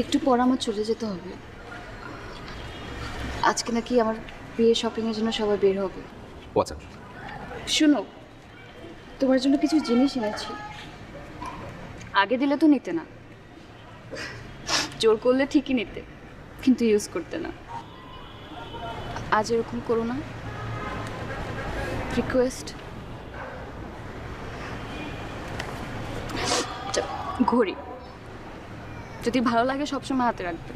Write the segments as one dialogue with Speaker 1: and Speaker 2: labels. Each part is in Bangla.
Speaker 1: একটু পর আমার চলে যেতে হবে। আজকে নাকি আমার বিয়ে শপিংয়ের জন্য সবাই বের হবে।
Speaker 2: আচ্ছা।
Speaker 1: শুনো, তোমার জন্য কিছু জিনিস এনেছি। আগে দিলে তো নিতে না, জোর করলে ঠিকই নিতে, কিন্তু ইউজ করতে না। আজ এরকম করো না, রিকোয়েস্ট। ঘড়ি যদি ভালো লাগে সবসময় হাতে রাখবে।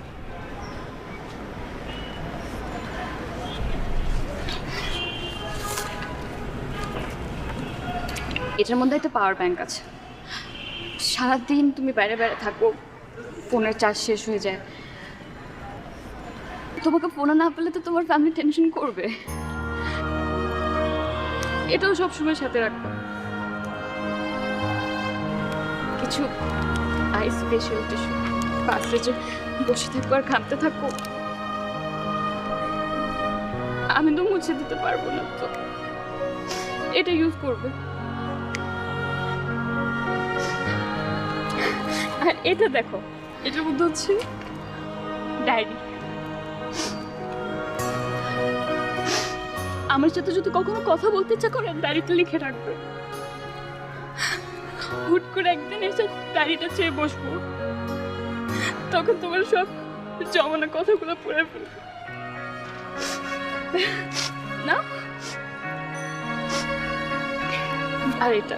Speaker 1: এটার মধ্যে একটা পাওয়ার ব্যাংক আছে। সারাদিন তুমি বাইরে বাইরে থাকো, ফোনের চার্জ শেষ হয়ে যায়, তোমাকে ফোনে না পেলে তো তোমার ফ্যামিলি টেনশন করবে। এটাও সবসময় সাথে রাখবো। কিছু আইস ফেশিয়াল টিস্যু, বাসে যে বসে থাকবো আর ঘামতে থাকবো, আমি তো মুছে দিতে পারবো না, তো এটা ইউজ করবে। আর এটা দেখো, এটার মধ্যে হচ্ছে ডায়েরি। আমার সাথে যদি কখনো কথা বলতে ইচ্ছা করে ডায়েরিতে লিখে রাখবে। হুট করে একদিন এসে ডায়েরিটা চেয়ে বসবো, তখন তোমার সব জমানো কথাগুলো পড়ে ফেলবে না। আর এটা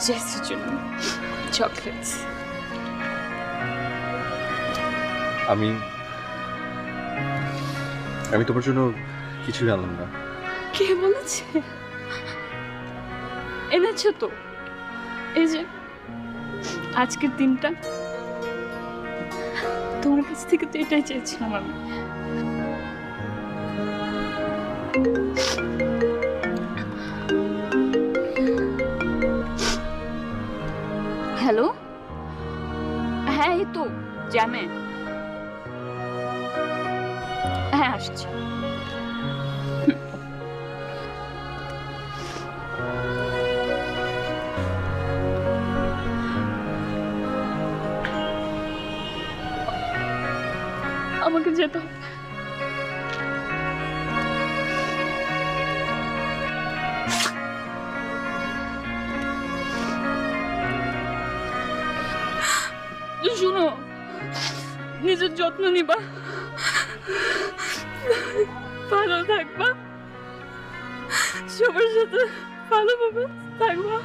Speaker 1: জেসির জন্য চকলেটস।
Speaker 2: আমি আমি তোমার জন্য কিছুই আনলাম না।
Speaker 1: কে বলেছে? এনেছো তো, এই যে আজকের দিনটা তোমার কাছ থেকে তো এটাই চেয়েছিলাম আমি। হ্যালো, হ্যাঁ এই তো জ্যামে। হ্যাঁ আসছি। আমাকে যেতে হবে। শুনো, নিজের যত্ন নিবা, ভালো থাকবা, সবার সাথে ভালোভাবে থাকবা।